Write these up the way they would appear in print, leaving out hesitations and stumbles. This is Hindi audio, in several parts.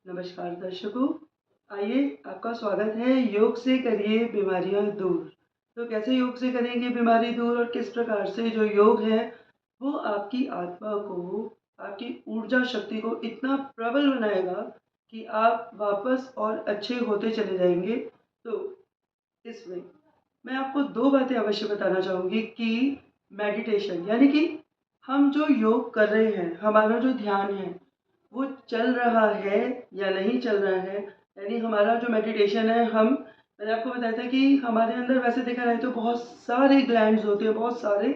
नमस्कार दर्शकों, आइए आपका स्वागत है योग से करिए बीमारियां दूर। तो कैसे योग से करेंगे बीमारी दूर और किस प्रकार से जो योग है वो आपकी आत्मा को, आपकी ऊर्जा शक्ति को इतना प्रबल बनाएगा कि आप वापस और अच्छे होते चले जाएंगे। तो इसमें मैं आपको 2 बातें अवश्य बताना चाहूँगी कि मेडिटेशन यानी कि हम जो योग कर रहे हैं, हमारा जो ध्यान है वो चल रहा है या नहीं चल रहा है। यानी हमारा जो मेडिटेशन है, मैंने आपको बताया था कि हमारे अंदर वैसे देखा जाए तो बहुत सारे ग्लैंड्स होते हैं, बहुत सारे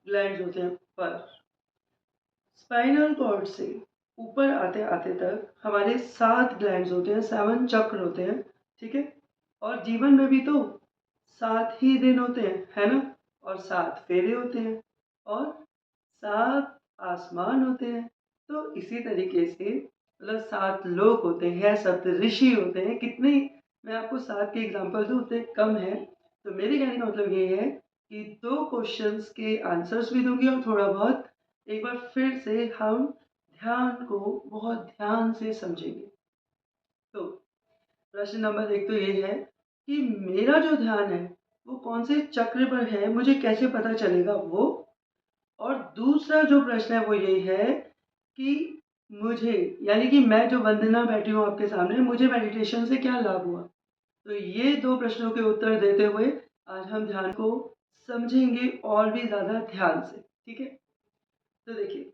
ग्लैंड्स होते हैं, पर स्पाइनल कॉर्ड से ऊपर आते-आते तक हमारे 7 ग्लैंड्स होते हैं, 7 चक्र होते हैं, ठीक है? और जीवन में भी तो 7 ही दिन होते हैं, है ना? और 7 फेरे होते हैं और 7 आसमान होते हैं। तो इसी तरीके से मतलब 7 लोक होते हैं, सप्तऋषि होते हैं। कितने मैं आपको 7 के एग्ज़ाम्पल दूँ उतने कम हैं। तो मेरे कहने का मतलब ये है कि 2 क्वेश्चन्स के आंसर्स भी दूँगी और थोड़ा बहुत एक बार फिर से हम ध्यान को बहुत ध्यान से समझेंगे। तो प्रश्न नंबर 1 तो ये है कि मेरा जो ध्यान है वो कौन से चक्र पर है, मुझे कैसे पता चलेगा वो? और दूसरा जो प्रश्न है वो ये है कि मुझे यानी कि मैं जो वंदना बैठी हूँ आपके सामने, मुझे मेडिटेशन से क्या लाभ हुआ? तो ये 2 प्रश्नों के उत्तर देते हुए आज हम ध्यान को समझेंगे और भी ज़्यादा ध्यान से, ठीक है? तो देखिए,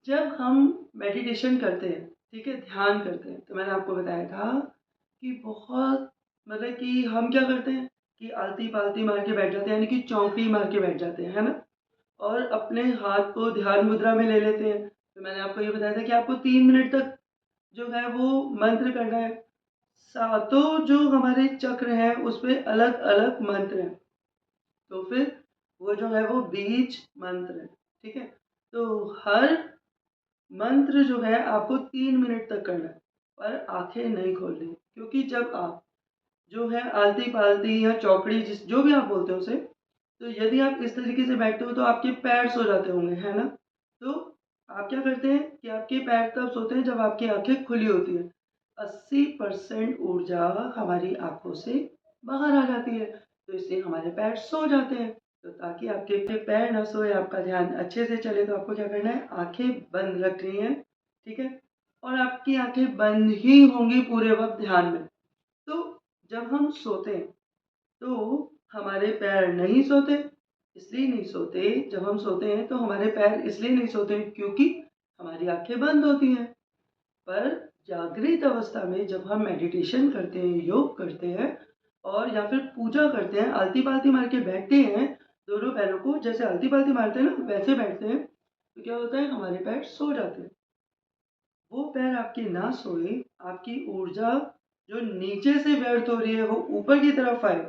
जब हम मेडिटेशन करते हैं, ठीक है, ध्यान करते हैं, तो मैंने आपको बताया था कि बहुत मतलब कि हम क्या करते हैं कि आलती-पालती मार के बैठ जाते हैं, यानी कि चौंकड़ी मार के बैठ जाते हैं, है ना? और अपने हाथ को ध्यान मुद्रा में ले लेते हैं। तो मैंने आपको ये बताया था कि आपको 3 मिनट तक जो है वो मंत्र करना है। सातों जो हमारे चक्र हैं, उसपे अलग-अलग मंत्र हैं। तो फिर वो जो है वो बीज मंत्र है, ठीक है? तो हर मंत्र जो है आपको 3 मिनट तक करना है, पर आँखें नहीं खोलनी, क्योंकि जब आप जो है आलती-पालती या चौकड़ी जिस जो भी आप बोलते हो उसे, तो यदि आप इस तरीके से बैठते हो तो आपके पैर सो जाते होंगे, है ना? तो आप क्या करते हैं कि आपके पैर तब सोते हैं जब आपकी आँखें खुली होती हैं। 80% ऊर्जा हमारी आँखों से बाहर आ जाती है, तो इसलिए हमारे पैर सो जाते हैं। तो ताकि आपके पैर ना सोए, आपका ध्यान अच्छे से चले तो आपको क्या करना है, आँखें बंद रखनी है, ठीक है? और आपकी आँखें बंद ही होंगी पूरे वक़्त ध्यान में। तो जब हम सोते हैं तो हमारे पैर नहीं सोते, इसलिए नहीं सोते, जब हम सोते हैं तो हमारे पैर इसलिए नहीं सोते क्योंकि हमारी आँखें बंद होती हैं। पर जागृत अवस्था में जब हम मेडिटेशन करते हैं, योग करते हैं और या फिर पूजा करते हैं, आलती-पालती मार के बैठते हैं, दोनों पैरों को जैसे आलती-पालती मारते हैं ना, वैसे बैठते हैं, तो क्या होता है हमारे पैर सो जाते हैं। वो पैर आपके ना सोए, आपकी ऊर्जा जो नीचे से व्यर्थ हो रही है वो ऊपर की तरफ आए,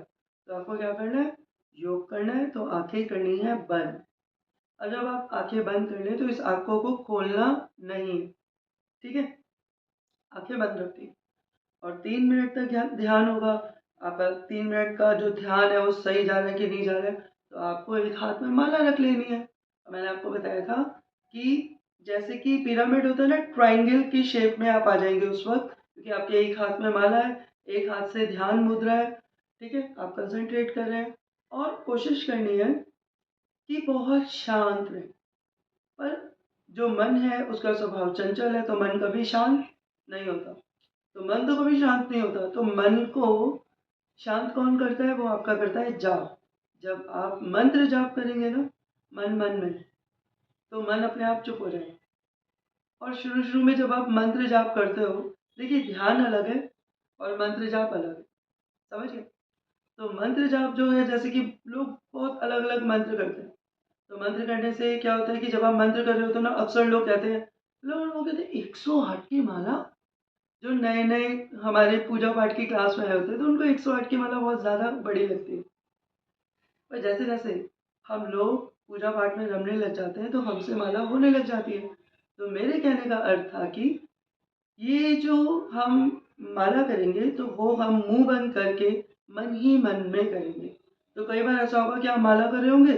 तो आपको क्या करना है? योग करना है, तो आँखें करनी है बंद। और जब आप आँखें बंद कर लें तो इस आँखों को खोलना नहीं है, ठीक है? आँखें बंद रखनी है और 3 मिनट तक ध्यान होगा। आपका 3 मिनट का जो ध्यान है वो सही जा रहा है कि नहीं जा रहा है, तो आपको एक हाथ में माला रख लेनी है। मैंने आपको बताया था कि जैसे कि पिरामिड होता है ना, ट्रायंगल की शेप में आप आ जाएँगे उस वक़्त, क्योंकि आपके एक हाथ में माला है, एक हाथ से ध्यान मुद्रा है, ठीक है? आप कंसंट्रेट कर रहे हैं और कोशिश करनी है कि बहुत शांत रहें। पर जो मन है उसका स्वभाव चंचल है, तो मन कभी शांत नहीं होता। तो मन तो कभी शांत नहीं होता, तो मन को शांत कौन करता है? वो आपका करता है जाप। जब आप मंत्र जाप करेंगे ना मन-मन में, तो मन अपने आप चुप हो जाएगा। और शुरू-शुरू में जब आप मंत्र जाप करते हो, देखिए ध्यान अलग है और मंत्र जाप अलग है, समझ गए? तो मंत्र जाप जो है जैसे कि लोग बहुत अलग-अलग मंत्र करते हैं। तो मंत्र करने से क्या होता है कि जब आप मंत्र कर रहे होते हो ना, अक्सर लोग कहते हैं, लोग कहते हैं 108 की माला। जो नए-नए हमारे पूजा पाठ की क्लास में आए होते हैं, तो उनको 108 की माला बहुत ज़्यादा बड़ी लगती है। पर जैसे-जैसे हम लोग पूजा पाठ में रमने लग जाते हैं, तो हमसे माला होने लग जाती है। तो मेरे कहने का अर्थ था कि ये जो हम माला करेंगे, तो वो हम मुँह बंद करके मन ही मन में करेंगे। तो कई बार ऐसा होगा कि आप माला कर रहे होंगे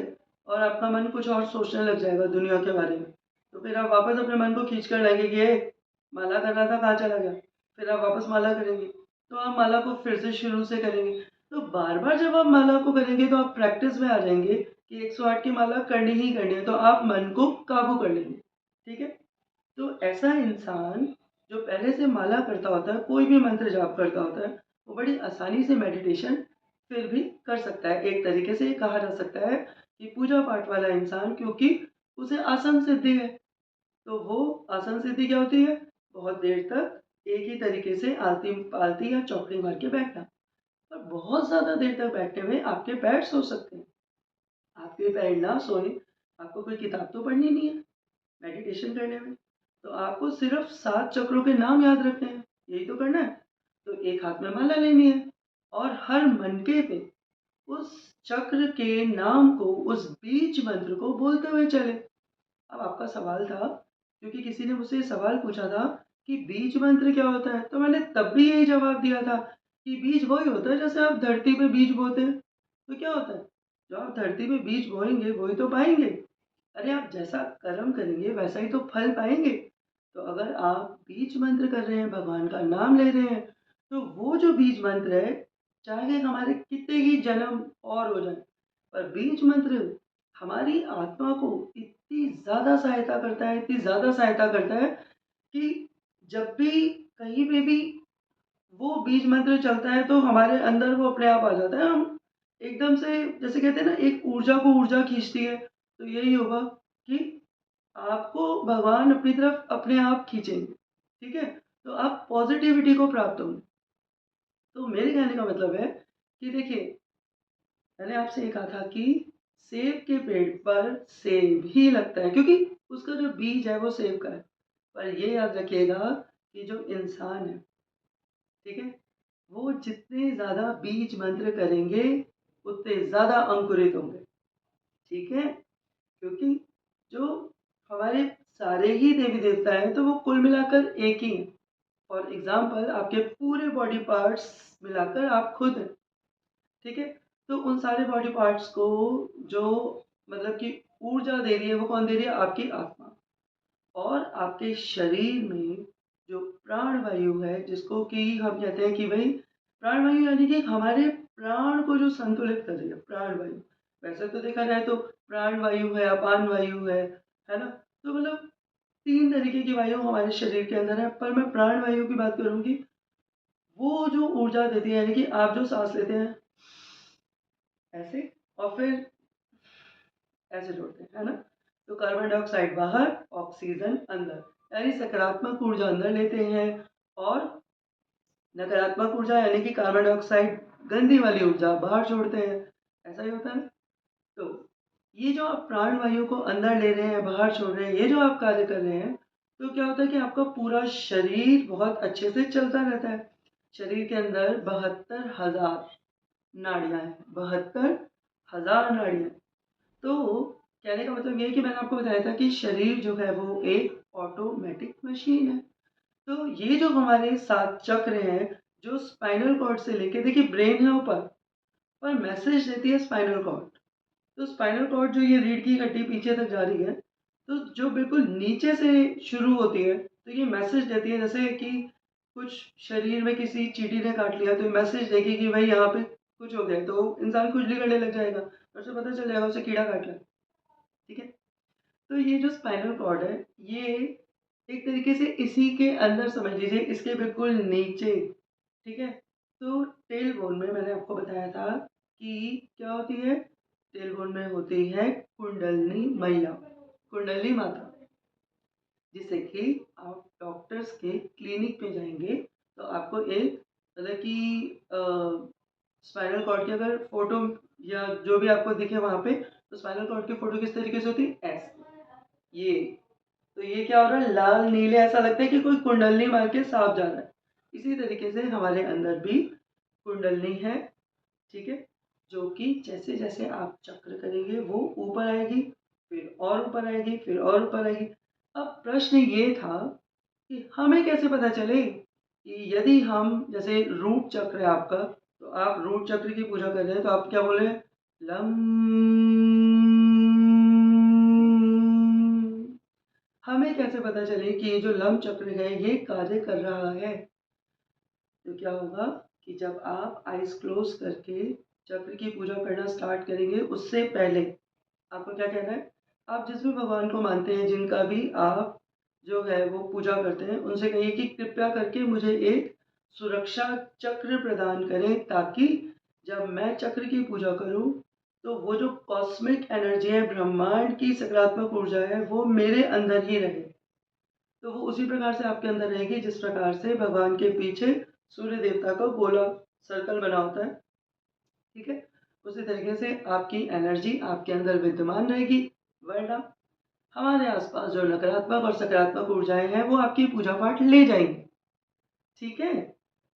और आपका मन कुछ और सोचने लग जाएगा दुनिया के बारे में। तो फिर आप वापस अपने मन को खींच कर लाएँगे कि, "ए, माला कर रहा था, कहाँ चला गया? फिर आप वापस माला करेंगे, तो आप माला को फिर से शुरू से करेंगे। तो बार-बार जब आप माला को करेंगे तो आप प्रैक्टिस में आ जाएँगे कि 108 की माला करनी ही करनी है, तो आप मन को काबू कर लेंगे, ठीक है? तो ऐसा इंसान जो पहले से माला करता होता है, कोई भी मंत्र जाप करता होता है, वो बड़ी आसानी से मेडिटेशन फिर भी कर सकता है। एक तरीके से ये कहा जा सकता है कि पूजा पाठ वाला इंसान, क्योंकि उसे आसन सिद्धि है, तो वो आसन सिद्धि क्या होती है? बहुत देर तक एक ही तरीके से आलती-पालती या चौकड़ी मार के बैठना। पर बहुत ज़्यादा देर तक बैठने में आपके पैर सो सकते हैं। आपके पैर ना सोएँ, आपको कोई किताब तो पढ़नी नहीं है मेडिटेशन करने में। तो आपको सिर्फ़ 7 चक्रों के नाम याद रखने हैं, यही तो करना है। तो एक हाथ में माला लेनी है और हर मनके पे उस चक्र के नाम को, उस बीज मंत्र को बोलते हुए चलें। अब आपका सवाल था, क्योंकि किसी ने मुझसे सवाल पूछा था कि बीज मंत्र क्या होता है? तो मैंने तब भी यही जवाब दिया था कि बीज वही होता है जैसे आप धरती पे बीज बोते हैं। तो क्या होता है? जो आप धरती पे बीज बोएँगे वही तो पाएँगे। अरे आप जैसा कर्म करेंगे वैसा ही तो फल पाएँगे। तो अगर आप बीज मंत्र कर रहे हैं, भगवान का नाम ले रहे हैं, तो वो जो बीज मंत्र है, चाहे हमारे कितने ही जन्म और हो जाएँ, पर बीज मंत्र हमारी आत्मा को इतनी ज़्यादा सहायता करता है, इतनी ज़्यादा सहायता करता है कि जब भी कहीं पे भी वो बीज मंत्र चलता है तो हमारे अंदर वो अपने आप आ जाता है। हम एकदम से, जैसे कहते हैं ना, एक ऊर्जा को ऊर्जा खींचती है, तो यही होगा कि आपको भगवान अपनी तरफ अपने आप खींचेंगे, ठीक है? तो आप पॉज़िटिविटी को प्राप्त होंगे। तो मेरे कहने का मतलब है कि देखिए, मैंने आपसे ये कहा था कि सेब के पेड़ पर सेब ही लगता है, क्योंकि उसका जो बीज है वो सेब का है। पर ये याद रखिएगा कि जो इंसान है, ठीक है? वो जितने ज़्यादा बीज मंत्र करेंगे, उतने ज़्यादा अंकुरित होंगे, ठीक है? क्योंकि जो हमारे सारे ही देवी-देवता हैं, तो वो कुल मिलाकर एक ही हैं। फॉर एग्ज़ाम्पल आपके पूरे बॉडी पार्ट्स मिलाकर आप खुद हैं, ठीक है? तो उन सारे बॉडी पार्ट्स को जो मतलब कि ऊर्जा दे रही है, वो कौन दे रही है? आपकी आत्मा। और आपके शरीर में जो प्राण वायु है, जिसको कि हम कहते हैं कि भई प्राण वायु यानी कि हमारे प्राण को जो संतुलित कर रही है, प्राण वायु। वैसे तो देखा जाए तो प्राण वायु है, अपान वायु है ना? तो मतलब 3 तरीके की वायु हमारे शरीर के अंदर है, पर मैं प्राण वायु की बात करूँगी। वो जो ऊर्जा देती है, यानी कि आप जो साँस लेते हैं ऐसे और फिर ऐसे छोड़ते हैं, है ना? तो कार्बन डाइऑक्साइड बाहर, ऑक्सीजन अंदर, यानी सकारात्मक ऊर्जा अंदर लेते हैं और नकारात्मक ऊर्जा यानी कि कार्बन डाइऑक्साइड गंदी वाली ऊर्जा बाहर छोड़ते हैं। ऐसा ही होता है ना? तो ये जो आप प्राण वायु को अंदर ले रहे हैं, बाहर छोड़ रहे हैं, ये जो आप कार्य कर रहे हैं, तो क्या होता है कि आपका पूरा शरीर बहुत अच्छे से चलता रहता है। शरीर के अंदर 72,000 नाड़ियाँ हैं, 72,000 नाड़ियाँ। तो कहने का मतलब ये है कि मैंने आपको बताया था कि शरीर जो है वो एक ऑटोमेटिक मशीन है। तो ये जो हमारे 7 चक्र हैं, जो स्पाइनल कॉर्ड से लेके, देखिए ब्रेन है ऊपर, पर मैसेज देती है स्पाइनल कॉर्ड। तो स्पाइनल कॉर्ड जो ये रीढ़ की हड्डी पीछे तक जा रही है, तो जो बिल्कुल नीचे से शुरू होती है, तो ये मैसेज देती है, जैसे कि कुछ शरीर में किसी चींटी ने काट लिया, तो ये मैसेज देगी कि भाई यहाँ पे कुछ हो गया है, तो इंसान खुजली करने लग जाएगा और उसे पता चल जाएगा उसे कीड़ा काट लिया, ठीक है? तो ये जो स्पाइनल कॉर्ड है, ये एक तरीके से इसी के अंदर समझ लीजिए, इसके बिल्कुल नीचे, ठीक है? तो टेल बोन में मैंने आपको बताया था कि क्या होती है? टेल बोन में होती है कुंडलिनी मैया, कुंडली माता, जिसे कि आप डॉक्टर्स के क्लिनिक पे जाएँगे, तो आपको एक मतलब कि स्पाइनल कॉर्ड की अगर फ़ोटो या जो भी आपको दिखे वहाँ पे, तो स्पाइनल कॉर्ड की फ़ोटो किस तरीके से होती है? ऐसे, ये। तो ये क्या हो रहा है? लाल नीले, ऐसा लगता है कि कोई कुंडलनी मार के साँप जा रहा है। इसी तरीके से हमारे अंदर भी कुंडलनी है, ठीक है? जो कि जैसे-जैसे आप चक्र करेंगे वो ऊपर आएगी, फिर और ऊपर आएगी, फिर और ऊपर आएगी। अब प्रश्न ये था कि हमें कैसे पता चले कि यदि हम, जैसे रूट चक्र है आपका, तो आप रूट चक्र की पूजा कर रहे हैं, तो आप क्या बोल रहे हैं? लम। हमें कैसे पता चले कि ये जो लंब चक्र है ये कार्य कर रहा है? तो क्या होगा कि जब आप आइज़ क्लोज़ करके चक्र की पूजा करना स्टार्ट करेंगे, उससे पहले आपको क्या कहना है? आप जिस भी भगवान को मानते हैं, जिनका भी आप जो है वो पूजा करते हैं, उनसे कहिए कि कृपया करके मुझे एक सुरक्षा चक्र प्रदान करें, ताकि जब मैं चक्र की पूजा करूँ, तो वो जो कॉस्मिक एनर्जी है, ब्रह्मांड की सकारात्मक ऊर्जा है, वो मेरे अंदर ही रहे। तो वो उसी प्रकार से आपके अंदर रहेगी जिस प्रकार से भगवान के पीछे सूर्य देवता का गोला सर्कल बना होता है, ठीक है? उसी तरीके से आपकी एनर्जी आपके अंदर विद्यमान रहेगी, वरना हमारे आसपास जो नकारात्मक और सकारात्मक ऊर्जाएं हैं वो आपकी पूजा पाठ ले जाएंगी, ठीक है?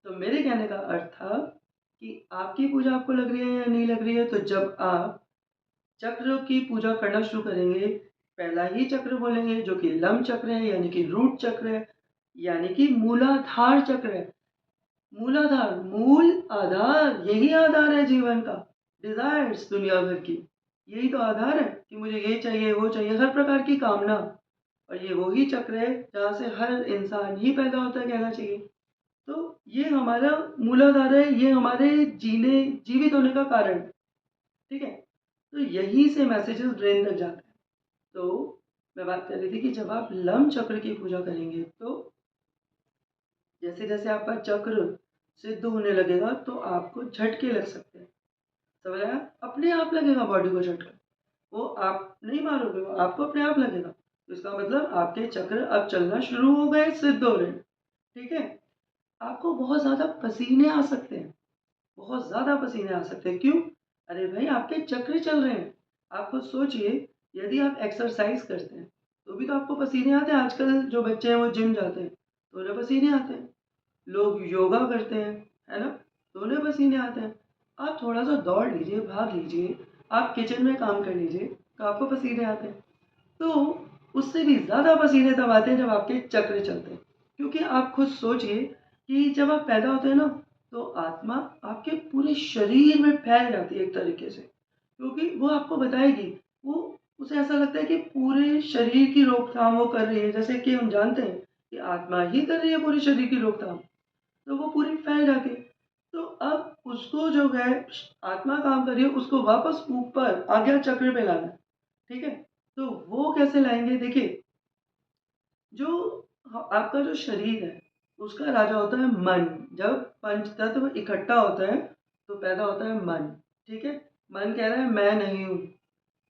तो मेरे कहने का अर्थ था कि आपकी पूजा आपको लग रही है या नहीं लग रही है, तो जब आप चक्र की पूजा करना शुरू करेंगे, पहला ही चक्र बोलेंगे जो कि लंब चक्र है, यानी कि रूट चक्र है, यानी कि मूलाधार चक्र है। मूलाधार, मूल आधार, यही आधार है जीवन का, डिजायर्स दुनिया भर की, यही तो आधार है कि मुझे ये चाहिए वो चाहिए, हर प्रकार की कामना। और ये वही चक्र है जहाँ से हर इंसान ही पैदा होता है, कहना चाहिए। तो ये हमारा मूलाधार है, ये हमारे जीवित होने का कारण है, ठीक है? तो यहीं से मैसेजेस ब्रेन तक जाते हैं। तो मैं बात कर रही थी कि जब आप लंब चक्र की पूजा करेंगे, तो जैसे जैसे आपका चक्र सिद्ध होने लगेगा, तो आपको झटके लग सकते हैं। समझ आया? अपने आप लगेगा बॉडी को झटका, वो आप नहीं मारोगे, वो आपको अपने आप लगेगा। तो इसका मतलब आपके चक्र अब चलना शुरू हो गए, सिद्ध हो रहे हैं, ठीक है? आपको बहुत ज़्यादा पसीने आ सकते हैं, बहुत ज़्यादा पसीने आ सकते हैं। क्यों? अरे भाई, आपके चक्र चल रहे हैं। आप खुद सोचिए, यदि आप एक्सरसाइज करते हैं, तो भी तो आपको पसीने आते हैं। आजकल जो बच्चे हैं वो जिम जाते हैं, तो उन्हें पसीने आते हैं। लोग योगा करते हैं, है ना? तो उन्हें पसीने आते हैं। आप थोड़ा सा दौड़ लीजिए, भाग लीजिए, आप किचन में काम कर लीजिए, तो आपको पसीने आते हैं। तो उससे भी ज़्यादा पसीने तब आते हैं जब आपके चक्र चलते हैं। क्योंकि आप खुद सोचिए कि जब आप पैदा होते हैं ना, तो आत्मा आपके पूरे शरीर में फैल जाती है एक तरीके से। क्योंकि वो आपको बताएगी, वो उसे ऐसा लगता है कि पूरे शरीर की रोकथाम वो कर रही है। जैसे कि हम जानते हैं कि आत्मा ही कर रही है पूरे शरीर की रोकथाम, तो वो पूरी फैल जाती है। तो अब उसको जो है, आत्मा काम कर रही है, उसको वापस ऊपर आज्ञा चक्र पे लाना है, ठीक है? तो वो कैसे लाएँगे? देखिए, जो आपका जो शरीर है, उसका राजा होता है मन। जब पंच तत्व इकट्ठा होता है, तो पैदा होता है मन, ठीक है? मन कह रहा है मैं नहीं हूँ,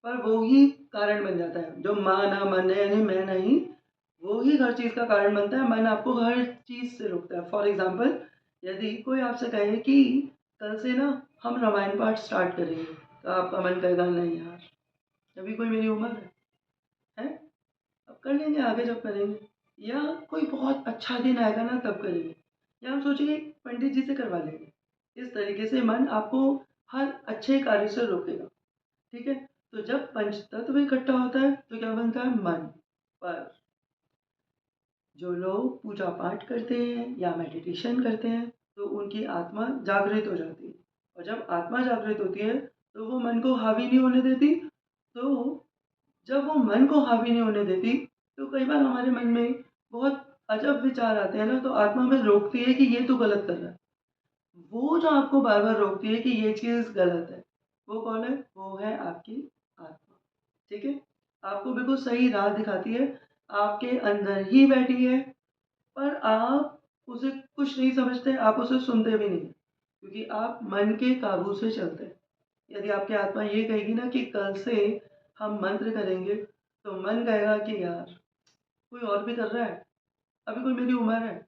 पर वो ही कारण बन जाता है। जो माना मन है, यानी मैं नहीं, वो ही हर चीज़ का कारण बनता है। मन आपको हर चीज़ से रोकता है। फॉर एग्ज़ाम्पल, यदि कोई आपसे कहे कि कल से ना हम रामायण पाठ स्टार्ट करेंगे, तो आपका मन कहेगा नहीं यार, अभी कोई मेरी उम्र है? अब कर लेंगे आगे जब करेंगे। या कोई बहुत अच्छा दिन आएगा ना तब करेंगे। या हम सोचेंगे पंडित जी से करवा लेंगे। इस तरीके से मन आपको हर अच्छे कार्य से रोकेगा, ठीक है? तो जब पंचतत्व इकट्ठा होता है तो क्या बनता है? मन। पर जो लोग पूजा पाठ करते हैं या मेडिटेशन करते हैं, तो उनकी आत्मा जागृत हो जाती है। और जब आत्मा जागृत होती है, तो वो मन को हावी नहीं होने देती। तो जब वो मन को हावी नहीं होने देती, तो कई बार हमारे मन में बहुत अजब विचार आते हैं ना, तो आत्मा हमें रोकती है कि ये तो गलत कर रहा है। वो जो आपको बार बार रोकती है कि ये चीज़ गलत है, वो कौन है? वो है आपकी आत्मा, ठीक है? आपको बिल्कुल सही राह दिखाती है, आपके अंदर ही बैठी है, पर आप उसे कुछ नहीं समझते, आप उसे सुनते भी नहीं, क्योंकि आप मन के काबू से चलते हैं। यदि आपकी आत्मा ये कहेगी ना कि कल से हम मंत्र करेंगे, तो मन कहेगा कि यार कोई और भी कर रहा है, अभी कोई मेरी उम्र है,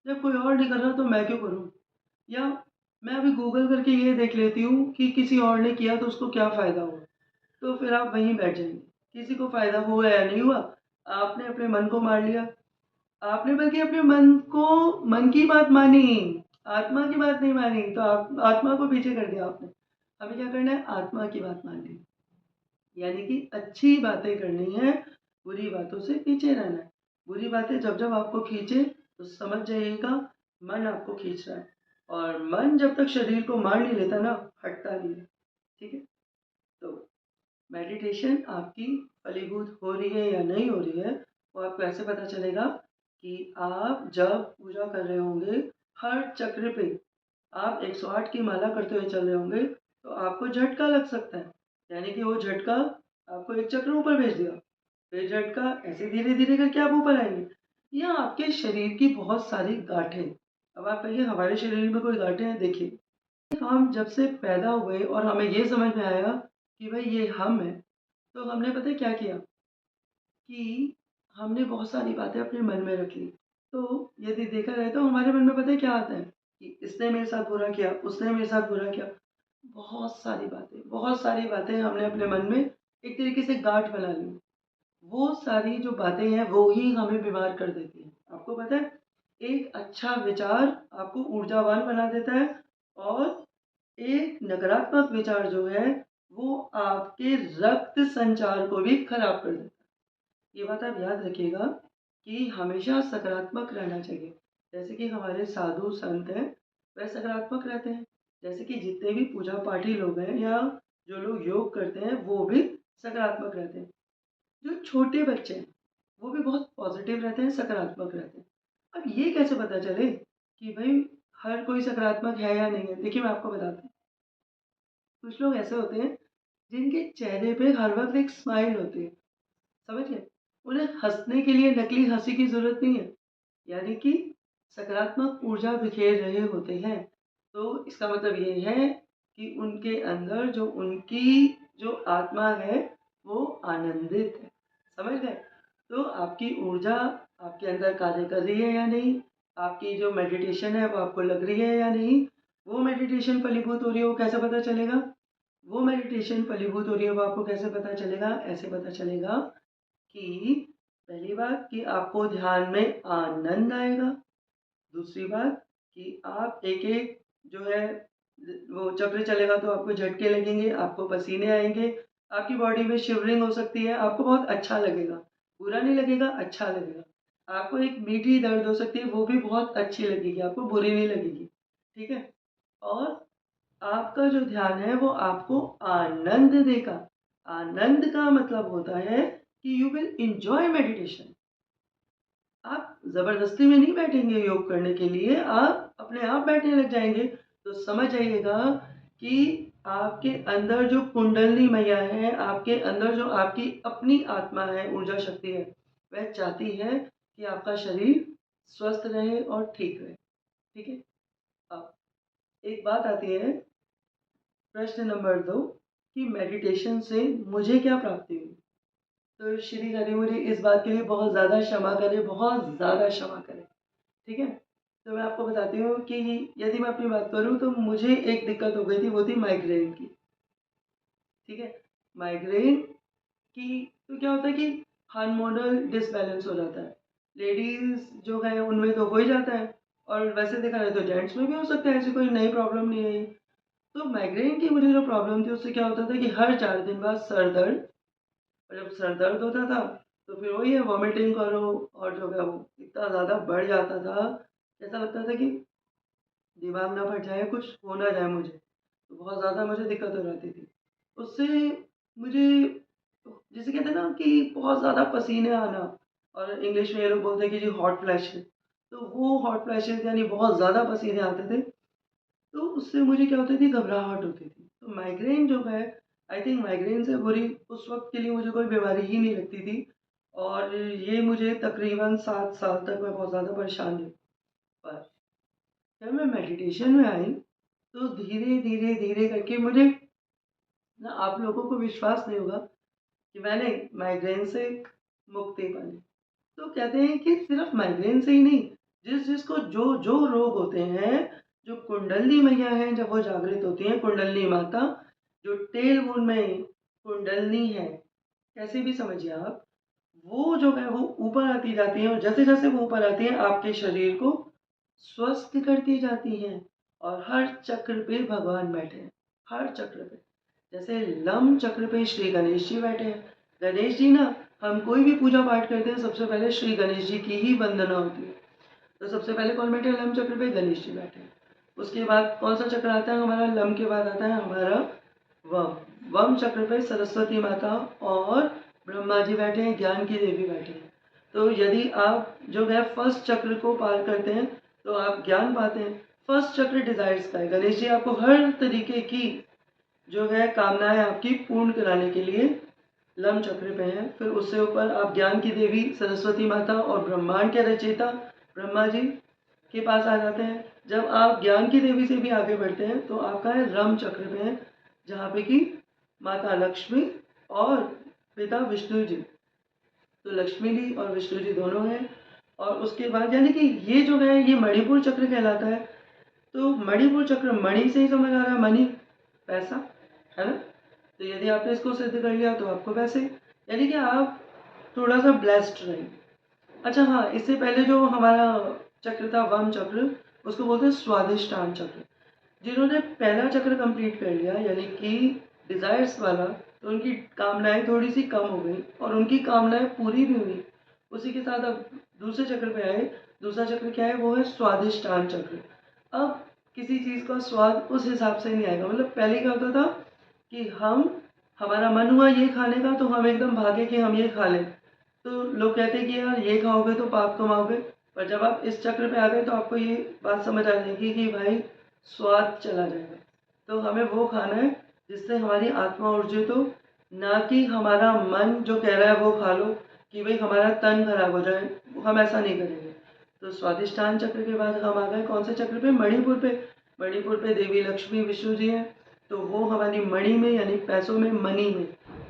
जब कोई और नहीं कर रहा तो मैं क्यों करूँ? या मैं अभी गूगल करके ये देख लेती हूँ कि किसी और ने किया तो उसको क्या फ़ायदा हुआ, तो फिर आप वहीं बैठ जाएंगे। किसी को फ़ायदा हुआ या नहीं हुआ, आपने अपने मन को मार लिया। आपने बल्कि अपने मन की बात मानी, आत्मा की बात नहीं मानी, तो आप आत्मा को पीछे कर दिया आपने। हमें क्या करना है? आत्मा की बात माननी है। यानी कि अच्छी बातें करनी है, बुरी बातों से पीछे रहना है। बुरी बातें जब-जब आपको खींचे, तो समझ जाइएगा मन आपको खींच रहा है। और मन जब तक शरीर को मार नहीं लेता ना, हटता नहीं है, ठीक है? तो मेडिटेशन आपकी फलीभूत हो रही है या नहीं हो रही है, वो आपको ऐसे पता चलेगा कि आप जब पूजा कर रहे होंगे, हर चक्र पे आप 108 की माला करते हुए चल रहे होंगे, तो आपको झटका लग सकता है। यानी कि वो झटका आपको एक चक्र ऊपर भेज दिया, फिर झटका ऐसे धीरे-धीरे करके आप ऊपर आएँगे। या आपके शरीर की बहुत सारी गाँठें। अब आप कहिए हमारे शरीर में कोई गाँठें हैं? देखिए, हम जब से पैदा हुए और हमें ये समझ में आया कि भई ये हम हैं, तो हमने पता है क्या किया? कि हमने बहुत सारी बातें अपने मन में रख ली। तो यदि देखा जाए तो हमारे मन में पता है क्या आता है कि इसने मेरे साथ बुरा किया, उसने मेरे साथ बुरा किया। बहुत सारी बातें हमने अपने मन में एक तरीके से गाँठ बना ली। वो सारी जो बातें हैं वो ही हमें बीमार कर देती हैं। आपको पता है एक अच्छा विचार आपको ऊर्जावान बना देता है और एक नकारात्मक विचार जो है वो आपके रक्त संचार को भी खराब कर देता है। ये बात आप याद रखिएगा कि हमेशा सकारात्मक रहना चाहिए। जैसे कि हमारे साधु संत हैं, वह सकारात्मक रहते हैं। जैसे कि जितने भी पूजा पाठी लोग हैं या जो लोग योग करते हैं, वो भी सकारात्मक रहते हैं। जो छोटे बच्चे हैं, वो भी बहुत पॉज़िटिव रहते हैं, सकारात्मक रहते हैं। अब ये कैसे पता चले कि भई हर कोई सकारात्मक है या नहीं है? देखिए, मैं आपको बताती हूँ। कुछ लोग ऐसे होते हैं, जिनके चेहरे पे हर वक़्त एक स्माइल होती है। समझ गए? उन्हें हँसने के लिए नकली हँसी की ज़रूरत नहीं है। यानी कि सकारात्मक ऊर्जा बिखेर रहे होते हैं। तो इसका मतलब ये है कि उनके अंदर जो उनकी जो आत्मा है, वो आनंदित है। समझ गए? तो आपकी ऊर्जा आपके अंदर कार्य कर रही है या नहीं? आपकी जो मेडिटेशन है, वो आपको लग रही है या नहीं? वो मेडिटेशन फलीभूत हो रही है, वो कैसे पता चलेगा? वो मेडिटेशन फलीभूत हो रही है, वो आपको कैसे पता चलेगा? ऐसे पता चलेगा कि पहली बात कि आपको ध्यान में आनंद आएगा। दूसरी बात कि आप एक-एक जो है वो चक्र चलेगा तो आपको झटके लगेंगे, आपको पसीने आएँगे, आपकी बॉडी में शिवरिंग हो सकती है, आपको बहुत अच्छा लगेगा। बुरा नहीं लगेगा, अच्छा लगेगा। आपको एक मीठी दर्द हो सकती है, वो भी बहुत अच्छी लगेगी, आपको बुरी नहीं लगेगी। ठीक है? और आपका जो ध्यान है वो आपको आनंद देगा। आनंद का मतलब होता है कि यू विल एन्जॉय मेडिटेशन। आप ज़बरदस्ती में नहीं बैठेंगे योग करने के लिए, आप अपने आप बैठने लग जाएँगे। तो समझ जाइएगा कि आपके अंदर जो कुंडलिनी मैया है, आपके अंदर जो आपकी अपनी आत्मा है, ऊर्जा शक्ति है, वह चाहती है कि आपका शरीर स्वस्थ रहे और ठीक रहे। ठीक है? अब एक बात आती है प्रश्न नंबर 2 कि मेडिटेशन से मुझे क्या प्राप्ति हुई? तो श्री हरि मुझे इस बात के लिए बहुत ज़्यादा क्षमा करें, बहुत ज़्यादा क्षमा करें। ठीक है? तो मैं आपको बताती हूँ कि यदि मैं अपनी बात करूँ तो मुझे एक दिक्कत हो गई थी, वो थी माइग्रेन की। ठीक है? माइग्रेन की तो क्या होता है कि हार्मोनल डिसबैलेंस हो जाता है। लेडीज़ जो है उनमें तो हो ही जाता है और वैसे देखा जाए तो जेंट्स में भी हो सकता है, ऐसी कोई नई प्रॉब्लम नहीं है ये। तो माइग्रेन की मुझे जो प्रॉब्लम थी उससे क्या होता था कि हर 4 दिन बाद सर दर्द और जब सर दर्द होता था तो फिर वही है वॉमिटिंग करो और जो है वो इतना ज़्यादा बढ़ जाता था, ऐसा लगता था कि दिमाग ना फट जाए, कुछ हो ना जाए मुझे। तो बहुत ज़्यादा मुझे दिक्कत हो जाती थी। उससे मुझे जिसे कहते हैं ना कि बहुत ज़्यादा पसीने आना और इंग्लिश में ये लोग बोलते हैं कि जी हॉट फ्लैशेज़। तो वो हॉट फ्लैशेज़ यानी बहुत ज़्यादा पसीने आते थे। तो उससे मुझे क्या होती थी घबराहट होती थी। तो माइग्रेन जो है आई थिंक माइग्रेन से बुरी उस वक़्त के लिए मुझे कोई बीमारी ही नहीं लगती थी और ये मुझे तकरीबन 7 साल तक मैं बहुत ज़्यादा परेशान रही। पर जब मैं मेडिटेशन में आई तो धीरे करके मुझे ना आप लोगों को विश्वास नहीं होगा कि मैंने माइग्रेन से मुक्ति पाई। तो कहते हैं कि सिर्फ माइग्रेन से ही नहीं, जिसको जो रोग होते हैं, जो कुंडली मैया हैं जब वो जागृत होती हैं, कुंडलिनी माता, जो टेलवुड में कुंडलिनी है, कैसे भी समझिए आप, वो जो है वो ऊपर आती जाती हैं और जैसे-जैसे वो ऊपर आती हैं, आपके शरीर को स्वस्थ करती जाती हैं और हर चक्र पे भगवान बैठे हैं, हर चक्र पे। जैसे लम चक्र पे श्री गणेश जी बैठे हैं। गणेश जी ना हम कोई भी पूजा पाठ करते हैं सबसे पहले श्री गणेश जी की ही वंदना होती है। तो सबसे पहले कौन बैठे हैं लम चक्र पे गणेश जी बैठे हैं। उसके बाद कौन सा चक्र आता है हमारा लम के बाद आता है हमारा वम। वम चक्र पे सरस्वती माता और ब्रह्मा जी बैठे हैं, ज्ञान की देवी बैठे हैं। तो यदि आप जो है फर्स्ट चक्र को पार करते हैं तो आप ज्ञान पाते हैं। फर्स्ट चक्र डिजायर्स का है। गणेश जी आपको हर तरीके की जो है कामनाएं आपकी पूर्ण कराने के लिए लम चक्र पे हैं। फिर उससे ऊपर आप ज्ञान की देवी सरस्वती माता और ब्रह्मांड के रचयिता ब्रह्मा जी के पास आ जाते हैं। जब आप ज्ञान की देवी से भी आगे बढ़ते हैं तो आपका है रम चक्र पे है, जहाँ पे कि माता लक्ष्मी और पिता विष्णु जी, तो लक्ष्मी जी और विष्णु जी दोनों हैं। और उसके बाद यानी कि ये जो है ये मणिपुर चक्र कहलाता है। तो मणिपुर चक्र, मणि से ही समझ आ रहा है, मनी पैसा, है ना। तो यदि आपने इसको सिद्ध कर लिया तो आपको पैसे, यानी कि आप थोड़ा सा ब्लेस्ड रहेंगे। अच्छा हाँ, इससे पहले जो हमारा चक्र था वम चक्र, उसको बोलते हैं स्वादिष्टान चक्र। जिन्होंने पहला चक्र कंप्लीट कर लिया यानी कि डिजायर्स वाला, तो उनकी कामनाएं थोड़ी सी कम हो गई और उनकी कामनाएं पूरी भी हुई। उसी के साथ अब दूसरे चक्र पे आए। दूसरा चक्र क्या है, वो है स्वादिष्टान चक्र। अब किसी चीज़ का स्वाद उस हिसाब से नहीं आएगा। मतलब पहले क्या होता था कि हमारा मन हुआ ये खाने का तो हम एकदम भागे कि हम ये खा लें। तो लोग कहते हैं कि यार ये खाओगे तो पाप कमाओगे। पर जब आप इस चक्र पे आ गए तो आपको ये बात समझ आ जाएगी कि भाई स्वाद चला जाएगा। तो हमें वो खाना है जिससे हमारी आत्मा ऊर्जित हो, ना कि हमारा मन जो कह रहा है वो खा लो कि भाई हमारा तन खराब हो जाए। हम ऐसा नहीं करेंगे। तो स्वादिष्टान चक्र के बाद हम आ गए कौन से चक्र पे, मणिपुर पे। मणिपुर पे देवी लक्ष्मी विष्णु जी हैं, तो वो हमारी मणि में यानी पैसों में, मनी में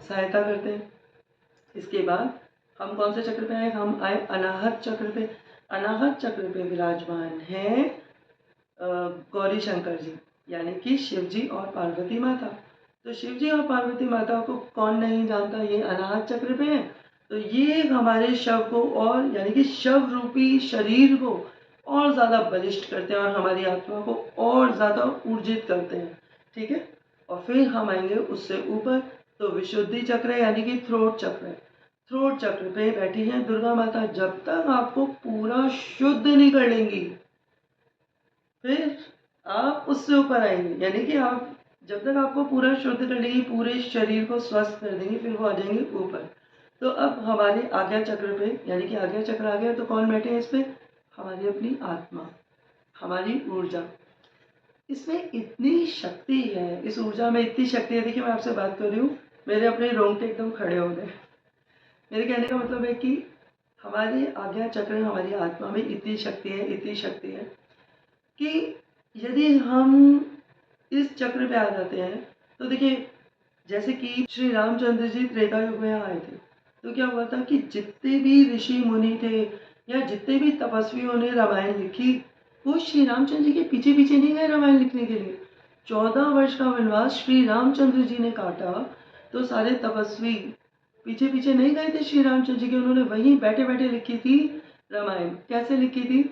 सहायता करते हैं। इसके बाद हम कौन से चक्र पे आए, हम आए अनाहत चक्र पे। अनाहत चक्र पे विराजमान है गौरी शंकर जी, यानी कि शिव जी और पार्वती माता। तो शिव जी और पार्वती माता को कौन नहीं जानता, ये अनाहत चक्र पे है। तो ये हमारे शव को और यानी कि शव रूपी शरीर को और ज़्यादा बलिष्ठ करते हैं और हमारी आत्मा को और ज़्यादा ऊर्जित करते हैं। ठीक है। और फिर हम आएंगे उससे ऊपर, तो विशुद्धि चक्र है यानी कि थ्रोट चक्र है। थ्रोट चक्र पे बैठी हैं दुर्गा माता। जब तक आपको पूरा शुद्ध नहीं कर लेंगी फिर आप उससे ऊपर आएंगे। यानी कि आप जब तक आपको पूरा शुद्ध कर लेंगी, पूरे शरीर को स्वस्थ कर देंगी, फिर वो आ जाएंगे ऊपर। तो अब हमारे आज्ञा चक्र पे यानी कि आज्ञा चक्र आ गया तो कौन बैठे हैं इस पे, हमारी अपनी आत्मा, हमारी ऊर्जा। इसमें इतनी शक्ति है, इस ऊर्जा में इतनी शक्ति है। देखिए मैं आपसे बात कर रही हूँ, मेरे अपने रोंगटे एकदम खड़े हो गए। मेरे कहने का मतलब है कि हमारी आज्ञा चक्र, हमारी आत्मा में इतनी शक्ति है, इतनी शक्ति है कि यदि हम इस चक्र पे आ जाते हैं तो देखिए जैसे कि श्री रामचंद्र जी त्रेता युग में आए थे, तो क्या हुआ था कि जितने भी ऋषि मुनि थे या जितने भी तपस्वियों ने रामायण लिखी, वो श्री रामचंद्र जी के पीछे पीछे नहीं गए रामायण लिखने के लिए। 14 वर्ष का वनवास श्री रामचंद्र जी ने काटा, तो सारे तपस्वी पीछे पीछे नहीं गए थे श्री रामचंद्र जी के। उन्होंने वहीं बैठे बैठे लिखी थी रामायण। कैसे लिखी थी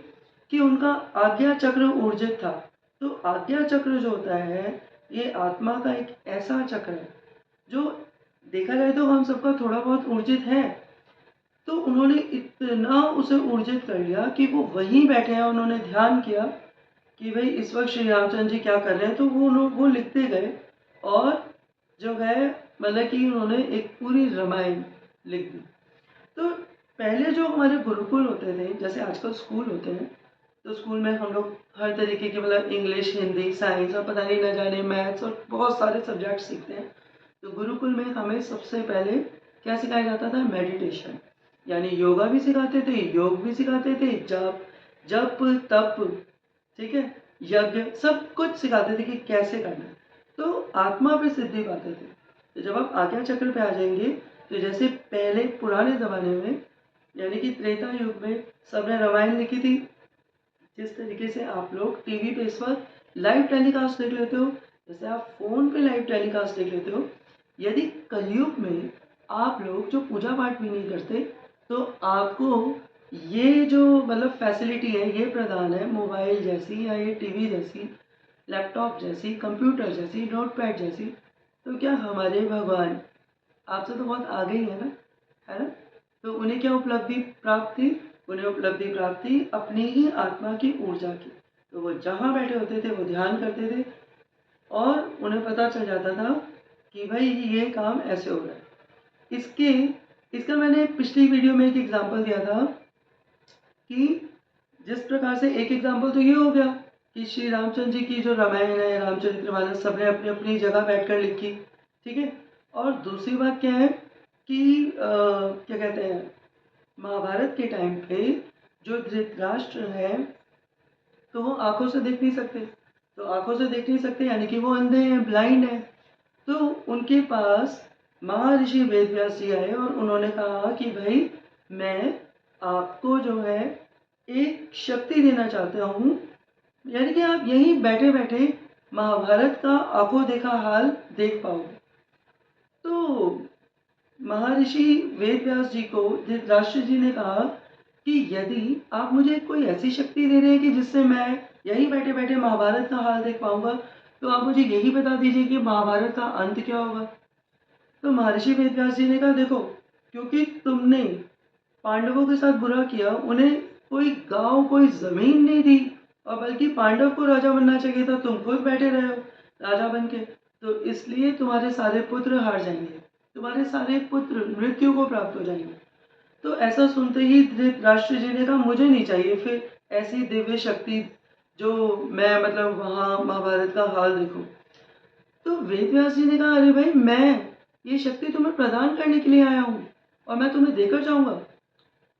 कि उनका आज्ञा चक्र ऊर्जित था। तो आज्ञा चक्र जो होता है ये आत्मा का एक ऐसा चक्र है जो देखा जाए तो हम सबका थोड़ा बहुत ऊर्जित है। तो उन्होंने इतना उसे ऊर्जित कर लिया कि वो वहीं बैठे हैं। उन्होंने ध्यान किया कि भाई इस वक्त श्री रामचंद्र जी क्या कर रहे हैं, तो वो लिखते गए और जो है मतलब कि उन्होंने एक पूरी रामायण लिख दी। तो पहले जो हमारे गुरुकुल होते थे, जैसे आजकल स्कूल होते हैं, तो स्कूल में हम लोग हर तरीके के मतलब इंग्लिश, हिंदी, साइंस और पता नहीं न जाने मैथ्स और बहुत सारे सब्जेक्ट सीखते हैं। तो गुरुकुल में हमें सबसे पहले क्या सिखाया जाता था, मेडिटेशन, यानी योगा भी सिखाते थे, योग भी सिखाते थे, जप जप तप, ठीक है, यज्ञ, सब कुछ सिखाते थे कि कैसे करना है। तो आत्मा पे सिद्धि पाते थे। तो जब आप आज्ञा चक्र पे आ जाएंगे तो जैसे पहले पुराने ज़माने में यानी कि त्रेता युग में सबने रामायण लिखी थी, जिस तरीके से आप लोग टीवी पे इस वक्त लाइव टेलीकास्ट देख लेते हो, जैसे आप फोन पे लाइव टेलीकास्ट देख लेते हो, यदि कलयुग में आप लोग जो पूजा पाठ भी नहीं करते तो आपको ये जो मतलब फैसिलिटी है ये प्रदान है, मोबाइल जैसी या ये टीवी जैसी, लैपटॉप जैसी, कंप्यूटर जैसी, नोटपैड जैसी। तो क्या हमारे भगवान आपसे तो बहुत आगे ही है ना। तो उन्हें क्या उपलब्धि प्राप्त थी, उन्हें उपलब्धि प्राप्त थी अपनी ही आत्मा की ऊर्जा की। तो वो जहाँ बैठे होते थे वो ध्यान करते थे और उन्हें पता चल जाता था कि भाई ये काम ऐसे हो रहा है। इसके इसका मैंने पिछली वीडियो में एक एग्जांपल दिया था कि जिस प्रकार से एक एग्जांपल तो ये हो गया कि श्री रामचंद्र जी की जो रामायण है, रामचरितमानस, सबने अपनी अपनी जगह बैठकर लिखी, ठीक है। और दूसरी बात क्या है कि क्या कहते हैं, महाभारत के टाइम पे जो धृतराष्ट्र है तो वो आंखों से देख नहीं सकते, तो आंखों से देख नहीं सकते यानी कि वो अंधे हैं, ब्लाइंड हैं। तो उनके पास महर्षि वेदव्यास जी आए और उन्होंने कहा कि भाई मैं आपको जो है एक शक्ति देना चाहता हूँ, यानी कि आप यहीं बैठे बैठे महाभारत का आंखों देखा हाल देख पाओगे। तो महर्षि वेदव्यास जी को धृतराष्ट्र जी ने कहा कि यदि आप मुझे कोई ऐसी शक्ति दे रहे हैं कि जिससे मैं यहीं बैठे बैठे महाभारत का हाल देख पाऊंगा, तो आप मुझे यही बता दीजिए कि महाभारत का अंत क्या होगा। तो महर्षि वेदव्यास जी ने कहा देखो, क्योंकि तुमने पांडवों के साथ बुरा किया, उन्हें कोई गांव कोई जमीन नहीं दी, और बल्कि पांडव को राजा बनना चाहिए था, तुम खुद बैठे रहे हो राजा बन के, तो इसलिए तुम्हारे सारे पुत्र हार जाएंगे, तुम्हारे सारे पुत्र मृत्यु को प्राप्त हो जाएंगे। तो ऐसा सुनते ही धृतराष्ट्र जी ने कहा मुझे नहीं चाहिए फिर ऐसी दिव्य शक्ति जो मैं मतलब वहाँ महाभारत का हाल देखूं। तो वेदव्यास जी ने कहा अरे भाई, मैं ये शक्ति तुम्हें प्रदान करने के लिए आया हूँ और मैं तुम्हें देकर जाऊंगा।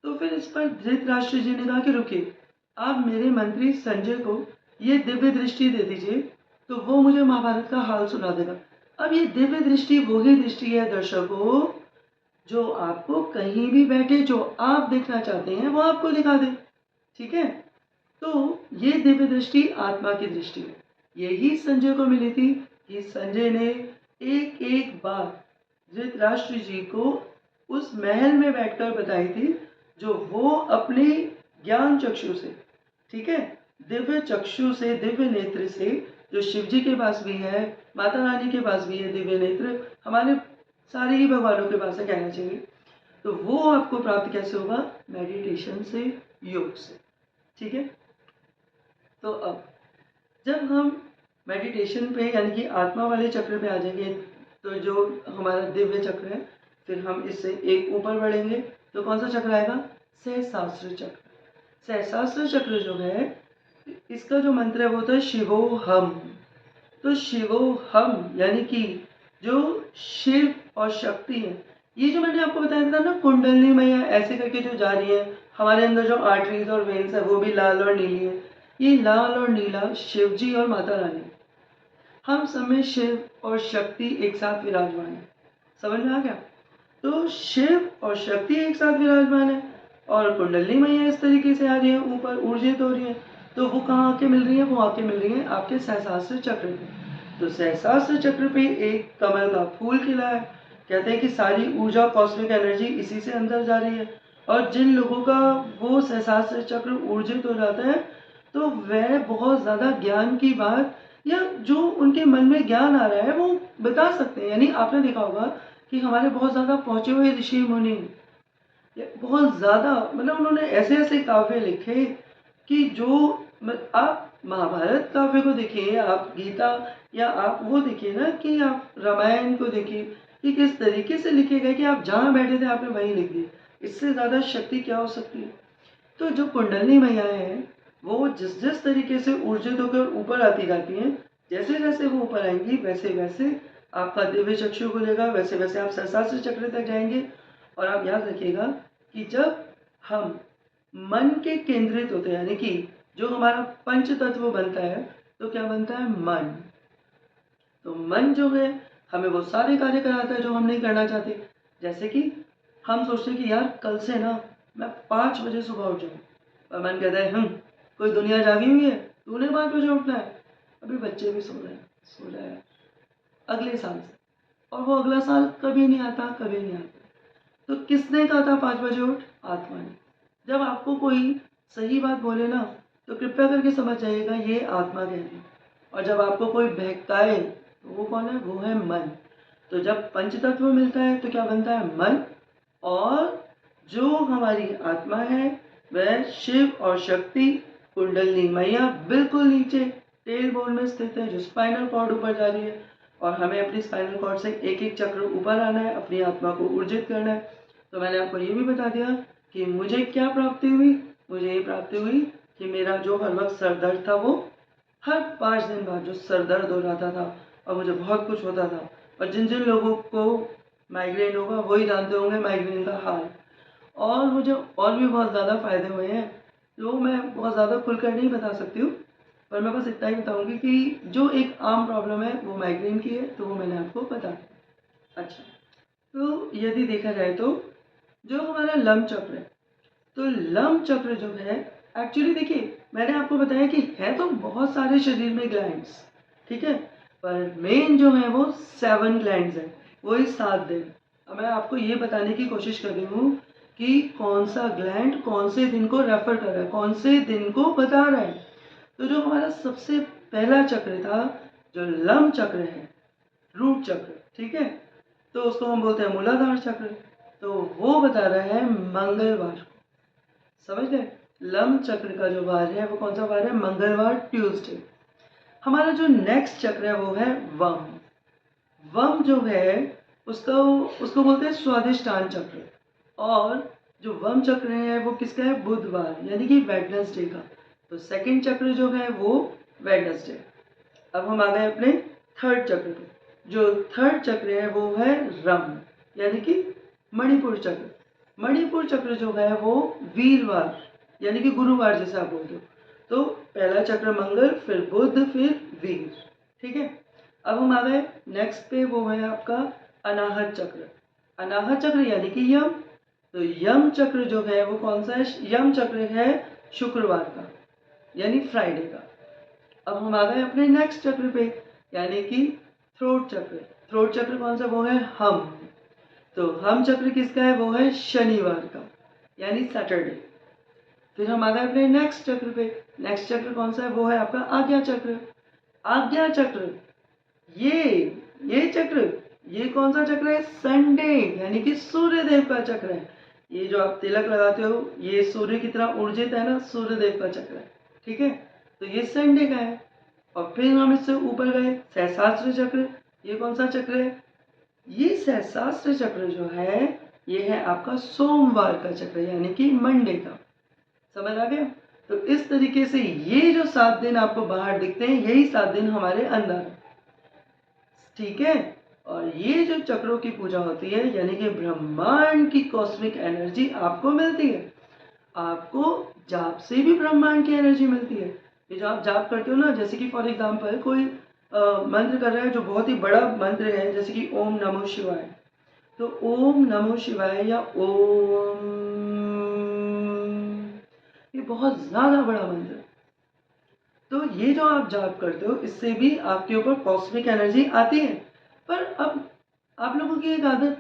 तो फिर इस पर धृतराष्ट्र जी ने कहा कि रुकिए, आप मेरे मंत्री संजय को ये दिव्य दृष्टि दे दीजिए, तो वो मुझे महाभारत का हाल सुना देगा। अब ये दिव्य दृष्टि वही दृष्टि है दर्शकों, जो आपको कहीं भी बैठे जो आप देखना चाहते हैं वो आपको दिखा दे, ठीक है। तो ये दिव्य दृष्टि आत्मा की दृष्टि है, यही संजय को मिली थी कि संजय ने एक एक बात धृतराष्ट्र जी को उस महल में बैठकर बताई थी, जो वो अपने ज्ञान चक्षु से, ठीक है, दिव्य चक्षु से, दिव्य नेत्र से, जो शिव जी के पास भी है, माता रानी के पास भी है दिव्य नेत्र, हमारे सारे ही भगवानों के पास है कहना चाहिए। तो वो आपको प्राप्त कैसे होगा? मेडिटेशन से, योग से, ठीक है। तो अब जब हम मेडिटेशन पे यानी कि आत्मा वाले चक्र पे आ जाएंगे, तो जो हमारा दिव्य चक्र है, फिर हम इससे एक ऊपर बढ़ेंगे, तो कौन सा चक्र आएगा? सहस्रार चक्र। सहस्रार चक्र जो है, इसका जो मंत्र है वो होता है शिवो हम। तो शिवो हम यानी कि जो शिव और शक्ति है, ये जो मैंने आपको बताया था ना, कुंडलनी मैया ऐसे करके जो जा रही है, हमारे अंदर जो आर्टरीज और वेन्स है वो भी लाल और नीली है, ये लाल और नीला शिव जी और माता रानी, हम सब में शिव और शक्ति एक साथ विराजमान है। समझ में आ गया? तो शिव और शक्ति एक साथ विराजमान है और कुंडलनी मैया इस तरीके से आ रही है, ऊपर ऊर्जित हो रही है। तो वो कहाँ आके मिल रही है? वो आके मिल रही है आपके सहस्रार चक्र पे। तो सहस्रार चक्र पे एक कमल का फूल खिला है। कहते हैं कि सारी ऊर्जा, कॉस्मिक एनर्जी इसी से अंदर जा रही है, और जिन लोगों का वो सहस्रार चक्र ऊर्जित हो जाता है, तो वह बहुत ज़्यादा ज्ञान की बात या जो उनके मन में ज्ञान आ रहा है वो बता सकते हैं। यानी आपने देखा होगा कि हमारे बहुत ज़्यादा पहुँचे हुए ऋषि मुनि, बहुत ज़्यादा मतलब उन्होंने ऐसे ऐसे काव्य लिखे कि जो आप महाभारत काव्य को देखिए, आप गीता, या आप वो देखिए ना कि आप रामायण को देखिए कि किस तरीके से लिखे गए कि आप जहाँ बैठे थे आपने वहीं लिख दिए। इससे ज़्यादा शक्ति क्या हो सकती है? तो जो कुंडलनी मैयाएँ हैं, वो जिस जिस तरीके से ऊर्जित होकर ऊपर आती जाती हैं, जैसे जैसे वो ऊपर आएंगी वैसे वैसे आपका दिव्य चक्षु खुलेगा, वैसे वैसे आप सहस्रार चक्र तक जाएंगे। और आप याद रखिएगा कि जब हम मन के केंद्रित होते हैं, यानी कि जो हमारा पंच तत्व बनता है, तो क्या बनता है? मन। तो मन जो है हमें वो सारे कार्य कराता है जो हम नहीं करना चाहते। जैसे कि हम सोचते हैं कि यार कल से ना मैं 5 बजे सुबह उठ जाऊँ, और मन कहता है कोई दुनिया जागी हुई है, तूने 5 बजे उठना है? अभी बच्चे भी सो रहे हैं अगले साल से, और वो अगला साल कभी नहीं आता, कभी नहीं आता। तो किसने कहा था 5 बजे उठ? आत्मा ने। जब आपको कोई सही बात बोले ना, तो कृपया करके समझ जाइएगा ये आत्मा कह रही है। और जब आपको कोई बहकाए तो वो कौन है? वो है मन। तो जब पंच तत्व मिलता है तो क्या बनता है? मन। और जो हमारी आत्मा है वह शिव और शक्ति, कुंडलनी मैया बिल्कुल नीचे टेल बोन में स्थित है, जो स्पाइनल कॉर्ड ऊपर जा रही है, और हमें अपनी स्पाइनल कॉर्ड से एक एक चक्र ऊपर आना है, अपनी आत्मा को ऊर्जित करना है। तो मैंने आपको ये भी बता दिया कि मुझे क्या प्राप्ति हुई। मुझे ये प्राप्ति हुई कि मेरा जो हर वक्त सर दर्द था वो हर 5 दिन बाद जो सर दर्द हो जाता था और मुझे बहुत कुछ होता था, और जिन जिन लोगों को माइग्रेन होगा वही जानते होंगे माइग्रेन का हाल। और मुझे और भी बहुत ज़्यादा फ़ायदे हुए हैं जो मैं बहुत ज़्यादा खुलकर नहीं बता सकती हूँ, पर मैं बस इतना ही बताऊँगी कि जो एक आम प्रॉब्लम है वो माइग्रेन की है, तो वो मैंने आपको बता दिया। अच्छा, तो यदि देखा जाए तो जो हमारा लम चक्र है, तो लम चक्र जो है एक्चुअली देखिए मैंने आपको बताया कि है तो बहुत सारे शरीर में ग्लैंड्स, ठीक है, पर मेन जो है वो 7 ग्लैंड्स हैं, वही 7 दिन। अब मैं आपको ये बताने की कोशिश कर रही हूँ कि कौन सा ग्लैंड कौन से दिन को रेफर कर रहा है, कौन से दिन को बता रहा है। तो जो हमारा सबसे पहला चक्र था, जो लम चक्र है, रूट चक्र, ठीक है, तो उसको हम बोलते हैं मूलाधार चक्र, तो वो बता रहा है मंगलवार को। समझ गए? लम चक्र का जो वार है वो कौन सा वार है? मंगलवार, ट्यूसडे। हमारा जो नेक्स्ट चक्र है वो है वम। वम जो है उसका उसको बोलते हैं स्वादिष्टान चक्र, और जो वम चक्र है वो किसका है? बुधवार, यानी कि वेडनेसडे का। तो सेकंड चक्र जो है वो वेडनेसडे। अब हम आ गए अपने थर्ड चक्र पे। जो थर्ड चक्र है वो है रम, यानी कि मणिपुर चक्र। मणिपुर चक्र जो है वो वीरवार, यानी कि गुरुवार जैसे आप बोलते हो। तो पहला चक्र मंगल, फिर बुध, फिर वीर, ठीक है। अब हम आ गए नेक्स्ट पे, वो है आपका अनाहत चक्र। अनाहत चक्र यानी कि यम। तो यम चक्र जो है वो कौन सा है? यम चक्र है शुक्रवार का, यानी फ्राइडे का। अब हम आ गए अपने नेक्स्ट चक्र पे, यानी कि थ्रोट चक्र। थ्रोट चक्र कौन सा? वो है हम। तो हम चक्र किसका है? वो है शनिवार का, यानी सैटरडे। फिर हम आ गए अपने नेक्स्ट चक्र पे। नेक्स्ट चक्र कौन सा है? वो है आपका आज्ञा चक्र। आज्ञा चक्र, ये चक्र, ये कौन सा चक्र है? संडे, यानी कि सूर्य देव का चक्र है। ये जो आप तिलक लगाते हो ये सूर्य की तरह ऊर्जित है ना, सूर्य देव का चक्र है, ठीक है। तो ये संडे का है। और फिर हम इससे ऊपर गए सहस्त्र चक्र। ये कौन सा चक्र है? ये सहस्त्र चक्र जो है ये है आपका सोमवार का चक्र, यानी कि मंडे का। समझ आ गया? तो इस तरीके से ये जो 7 दिन आपको बाहर दिखते हैं यही 7 दिन हमारे अंदर है, ठीक है। और ये जो चक्रों की पूजा होती है, यानी कि ब्रह्मांड की कॉस्मिक एनर्जी आपको मिलती है। आपको जाप से भी ब्रह्मांड की एनर्जी मिलती है। ये जो आप जाप करते हो ना, जैसे कि फॉर एग्जांपल कोई मंत्र कर रहा है जो बहुत ही बड़ा मंत्र है, जैसे कि ओम नमो शिवाय। तो ओम नमो शिवाय या ओम, ये बहुत ज्यादा बड़ा मंत्र है। तो ये जो आप जाप करते हो इससे भी आपके ऊपर कॉस्मिक एनर्जी आती है। पर अब आप लोगों की एक आदत,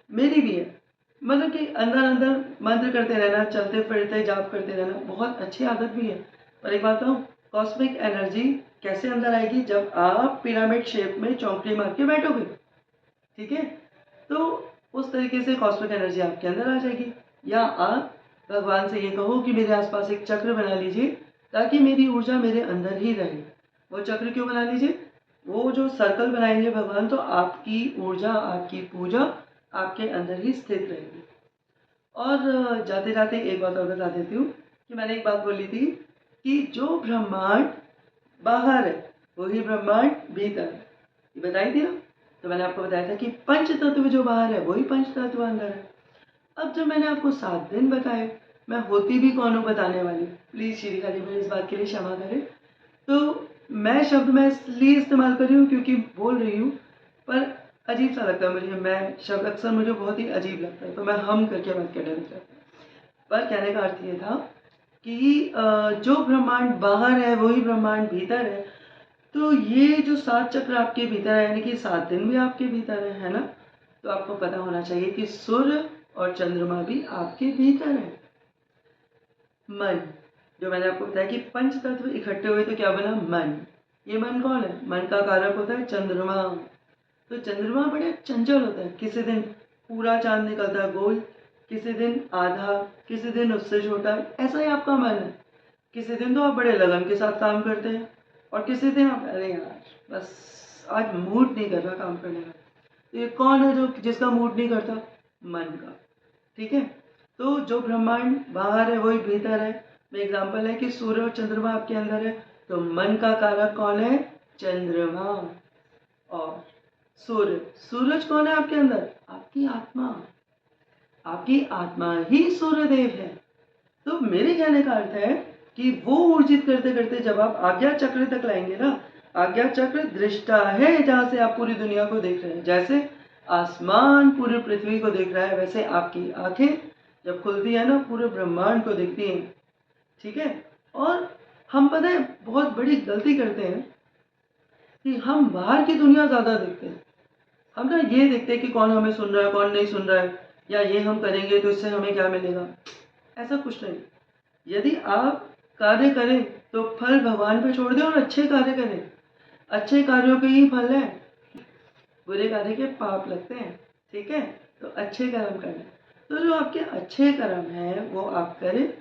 मेरी भी है, मतलब कि अंदर अंदर मंत्र करते रहना, चलते फिरते जाप करते रहना बहुत अच्छी आदत भी है। पर एक बात कहूँ, कॉस्मिक एनर्जी कैसे अंदर आएगी? जब आप पिरामिड शेप में चौकड़ी मार के बैठोगे, ठीक है, तो उस तरीके से कॉस्मिक एनर्जी आपके अंदर आ जाएगी। या आप भगवान से ये कहो कि मेरे आसपास एक चक्र बना लीजिए ताकि मेरी ऊर्जा मेरे अंदर ही रहे। वो चक्र क्यों बना लीजिए? वो जो सर्कल बनाएंगे भगवान, तो आपकी ऊर्जा, आपकी पूजा आपके अंदर ही स्थित रहेगी। और जाते जाते एक बात और बता देती हूँ कि मैंने एक बात बोली थी कि जो ब्रह्मांड बाहर है वही ब्रह्मांड भीतर है, ये बताई थी ना। तो मैंने आपको बताया था कि पंच तत्व जो बाहर है वही पंच तत्व अंदर है। अब जब मैंने आपको 7 दिन बताए, मैं होती भी कौन हूँ बताने वाली, प्लीज श्री खाली मुझे इस बात के लिए क्षमा करें। तो मैं शब्द मैं इसलिए इस्तेमाल कर रही हूँ क्योंकि बोल रही हूँ, पर अजीब सा लगता है मुझे, मैं शब्द अक्सर मुझे बहुत ही अजीब लगता है, तो मैं हम करके बात करने लगता हूँ। पर कहने का अर्थ ये था कि जो ब्रह्मांड बाहर है वही ब्रह्मांड भीतर है। तो ये जो 7 चक्र आपके भीतर है, यानी कि 7 दिन भी आपके भीतर है ना। तो आपको पता होना चाहिए कि सूर्य और चंद्रमा भी आपके भीतर है। मन, जो मैंने आपको बताया कि पंच तत्व इकट्ठे हुए तो क्या बना? मन। ये मन कौन है? मन का कारक होता है चंद्रमा। तो चंद्रमा बड़े चंचल होता है, किसी दिन पूरा चांद निकलता है गोल, किसी दिन आधा, किसी दिन उससे छोटा। ऐसा ही आपका मन है, किसी दिन तो आप बड़े लगन के साथ काम करते हैं और किसी दिन आप, अरे यार बस आज मूड नहीं कर रहा काम करने का। तो ये कौन है जो जिसका मूड नहीं करता? मन का। ठीक है। तो जो ब्रह्मांड बाहर है वही भीतर है। मैं एग्जाम्पल है कि सूर्य और चंद्रमा आपके अंदर है, तो मन का कारक कौन है? चंद्रमा। और सूर्य, सूरज कौन है आपके अंदर? आपकी आत्मा। आपकी आत्मा ही सूर्य देव है। तो मेरे कहने का अर्थ है कि वो ऊर्जित करते करते जब आप आज्ञा चक्र तक लाएंगे ना, आज्ञा चक्र दृष्टा है जहां से आप पूरी दुनिया को देख रहे हैं। जैसे आसमान पूरी पृथ्वी को देख रहा है, वैसे आपकी आंखें जब खुलती है ना पूरे ब्रह्मांड को देखती हैं। ठीक है। और हम पता है बहुत बड़ी गलती करते हैं कि हम बाहर की दुनिया ज्यादा देखते हैं। हम ना ये देखते हैं कि कौन हमें सुन रहा है, कौन नहीं सुन रहा है, या ये हम करेंगे तो इससे हमें क्या मिलेगा। ऐसा कुछ नहीं। यदि आप कार्य करें तो फल भगवान पे छोड़ दें और अच्छे कार्य करें। अच्छे कार्यों के ही फल हैं, बुरे कार्य के पाप लगते हैं। ठीक है। तो अच्छे कर्म करें। तो जो आपके अच्छे कर्म हैं वो आप करें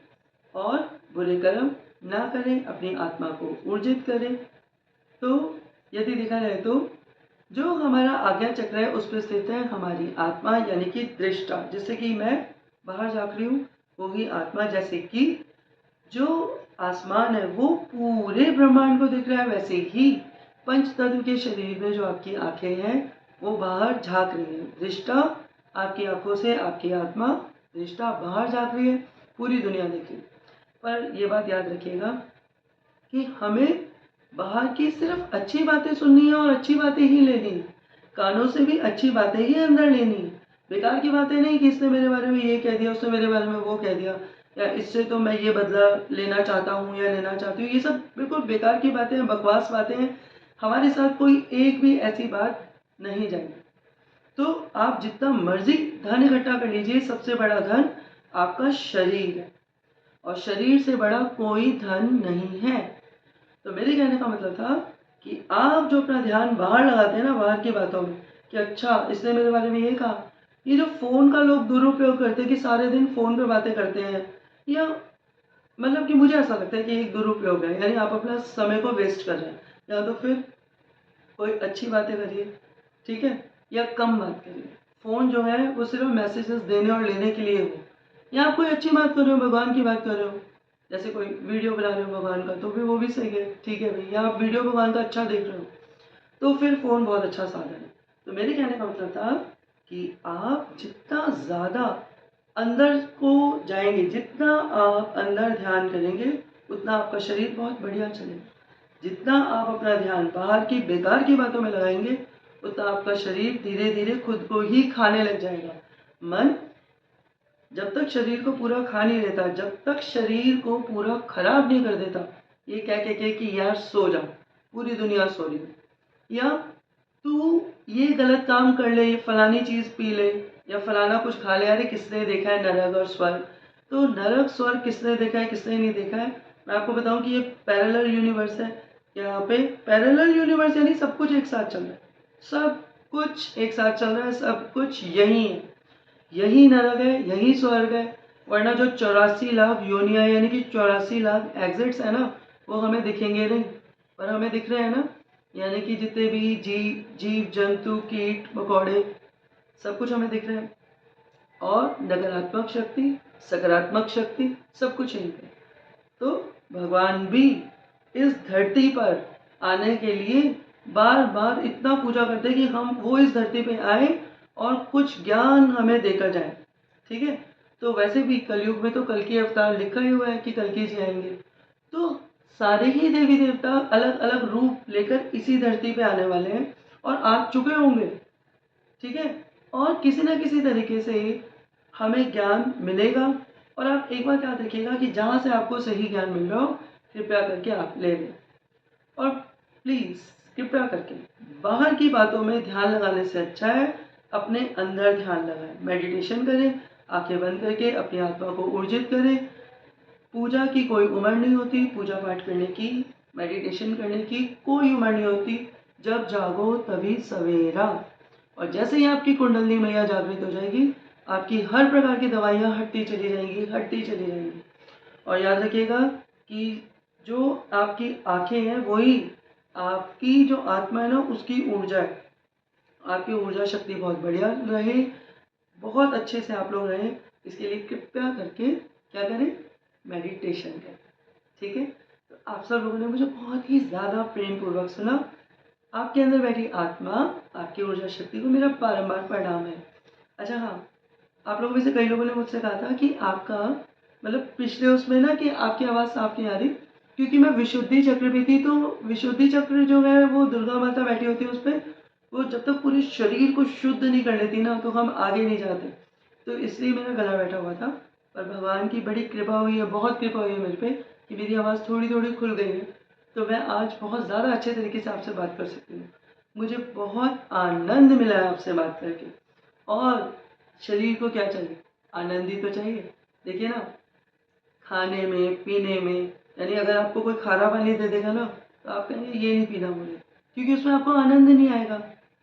और बुरे कर्म ना करें, अपनी आत्मा को ऊर्जित करें। तो यदि देखा जाए तो जो हमारा आज्ञा चक्र है उस पर स्थित है हमारी आत्मा, यानी कि दृष्टा। जैसे कि मैं बाहर झाँक रही हूँ वो ही आत्मा, जैसे कि जो आसमान है वो पूरे ब्रह्मांड को दिख रहा है, वैसे ही पंच तत्व के शरीर में जो आपकी आंखें हैं वो बाहर झांक रही है। दृष्टा आपकी आंखों से आपकी आत्मा दृष्टा बाहर झांक रही है, पूरी दुनिया देख रही है। पर ये बात याद रखिएगा कि हमें बाहर की सिर्फ अच्छी बातें सुननी है और अच्छी बातें ही लेनी है। कानों से भी अच्छी बातें ही अंदर लेनी है, बेकार की बातें नहीं कि इसने मेरे बारे में ये कह दिया, उसने मेरे बारे में वो कह दिया, या इससे तो मैं ये बदला लेना चाहता हूँ या लेना चाहती हूँ। ये सब बिल्कुल बेकार की बातें हैं, बकवास बातें हैं। हमारे साथ कोई एक भी ऐसी बात नहीं जाएगी। तो आप जितना मर्जी धन इकट्ठा कर लीजिए, सबसे बड़ा धन आपका शरीर है और शरीर से बड़ा कोई धन नहीं है। तो मेरे कहने का मतलब था कि आप जो अपना ध्यान बाहर लगाते हैं ना, बाहर की बातों में, कि अच्छा इसने मेरे बारे में ये कहा, ये जो फोन का लोग दुरुपयोग करते हैं कि सारे दिन फोन पे बातें करते हैं, या मतलब कि मुझे ऐसा लगता है कि एक दुरुपयोग है, यानी आप अपना समय को वेस्ट कर रहे हैं। या तो फिर कोई अच्छी बातें करिए, ठीक है, या कम बात करिए। फोन जो है वो सिर्फ मैसेजेस देने और लेने के लिए हो, या आप कोई अच्छी बात कर रहे हो, भगवान की बात कर रहे हो, जैसे कोई वीडियो बना रहे हो भगवान का, तो फिर वो भी सही है, ठीक है भाई, या आप वीडियो भगवान का अच्छा देख रहे हो, तो फिर फ़ोन बहुत अच्छा साधन है। तो मेरे कहने का मतलब था कि आप जितना ज़्यादा अंदर को जाएंगे, जितना आप अंदर ध्यान करेंगे, उतना आपका शरीर बहुत बढ़िया चलेगा। जितना आप अपना ध्यान बाहर की बेकार की बातों में लगाएंगे, उतना आपका शरीर धीरे धीरे खुद को ही खाने लग जाएगा। मन जब तक शरीर को पूरा खा नहीं लेता, जब तक शरीर को पूरा खराब नहीं कर देता, ये कह के कि यार सो जा, पूरी दुनिया सो रही है, या तू ये गलत काम कर ले, ये फलानी चीज पी ले, या फलाना कुछ खा ले। अरे किसने देखा है नरक और स्वर्ग? तो नरक स्वर्ग किसने देखा है, किसने नहीं देखा है? मैं आपको बताऊं कि ये पैरेलल यूनिवर्स है। यहाँ पे पैरेलल यूनिवर्स यानी सब कुछ एक साथ चल रहा है, सब कुछ एक साथ चल रहा है, सब कुछ यही है, यही नरक है, यही स्वर्ग है। वरना जो 84 लाख योनिया यानी कि 84 लाख एग्जिट्स है ना, वो हमें दिखेंगे नहीं, पर हमें दिख रहे हैं ना। यानी कि जितने भी जीव जंतु कीट मकोड़े, सब कुछ हमें दिख रहे हैं। और नकारात्मक शक्ति सकारात्मक शक्ति सब कुछ यहीं पे। तो भगवान भी इस धरती पर आने के लिए बार बार इतना पूजा करते हैं कि हम वो इस धरती पे आए और कुछ ज्ञान हमें देकर जाए। ठीक है। तो वैसे भी कलयुग में तो कल की अवतार लिखा ही हुआ है कि कल की जी आएंगे। तो सारे ही देवी देवता अलग अलग रूप लेकर इसी धरती पे आने वाले हैं और आ चुके होंगे। ठीक है। और किसी ना किसी तरीके से हमें ज्ञान मिलेगा। और आप एक बात याद रखिएगा कि जहाँ से आपको सही ज्ञान मिल रहा हो, कृपया करके आप ले लें। और प्लीज़ कृपया करके बाहर की बातों में ध्यान लगाने से अच्छा है अपने अंदर ध्यान लगाएं, मेडिटेशन करें, आंखें बंद करके अपनी आत्मा को ऊर्जित करें। पूजा की कोई उम्र नहीं होती, पूजा पाठ करने की, मेडिटेशन करने की कोई उम्र नहीं होती। जब जागो तभी सवेरा। और जैसे ही आपकी कुंडली मैया जागृत हो जाएगी, आपकी हर प्रकार की दवाइयाँ हटती चली जाएंगी, हटती चली जाएंगी। और याद रखिएगा कि जो आपकी आंखें हैं वही आपकी जो आत्मा है ना उसकी ऊर्जा है। आपकी ऊर्जा शक्ति बहुत बढ़िया रहे, बहुत अच्छे से आप लोग रहें। इसके लिए कृपया करके क्या करें, मेडिटेशन करें। ठीक है, तो आप सब लोगों ने मुझे बहुत ही ज़्यादा प्रेम पूर्वक सुना। आपके अंदर बैठी आत्मा, आपकी ऊर्जा शक्ति को मेरा बारंबार प्रणाम है। अच्छा हाँ, आप लोगों में से कई लोगों ने मुझसे कहा था कि आपका मतलब पिछले उसमें ना कि आपकी आवाज़ साफ नहीं आ रही, क्योंकि मैं विशुद्धि चक्र में थी। तो विशुद्धि चक्र जो है वो दुर्गा माता बैठी होती है उस पे, वो जब तक पूरे शरीर को शुद्ध नहीं कर लेती ना तो हम आगे नहीं जाते। तो इसलिए मेरा गला बैठा हुआ था, पर भगवान की बड़ी कृपा हुई है, बहुत कृपा हुई है मेरे पे कि मेरी आवाज़ थोड़ी थोड़ी खुल गई है। तो मैं आज बहुत ज़्यादा अच्छे तरीके से आपसे बात कर सकती हूँ। मुझे बहुत आनंद मिला है आपसे बात करके। और शरीर को क्या चाहिए, आनंद ही तो चाहिए। देखिए ना, खाने में पीने में, यानी अगर आपको कोई खारा पानी दे देगा ना तो आप कहेंगे ये नहीं पीना मुझे, क्योंकि उसमें आपको आनंद नहीं आएगा,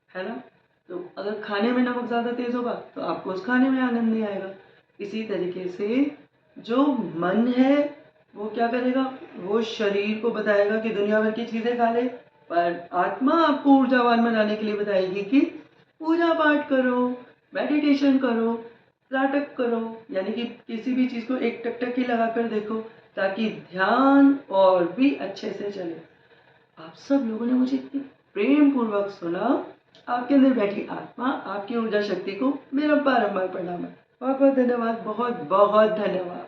है ना। तो अगर खाने में नमक ज़्यादा तेज़ होगा तो आपको उस खाने में आनंद नहीं आएगा। इसी तरीके से जो मन है वो क्या करेगा, वो शरीर को बताएगा कि दुनिया भर की चीज़ें खा ले, पर आत्मा आपको ऊर्जावान बनाने के लिए बताएगी कि पूजा पाठ करो, मेडिटेशन करो, नाटक करो, यानी कि किसी भी चीज़ को एक टकटकी लगाकर देखो ताकि ध्यान और भी अच्छे से चले। आप सब लोगों ने मुझे इतनी प्रेम पूर्वक सुना। आपके अंदर बैठी आत्मा, आपकी ऊर्जा शक्ति को मेरा बारंबार प्रणाम है। बहुत बहुत धन्यवाद, बहुत बहुत धन्यवाद।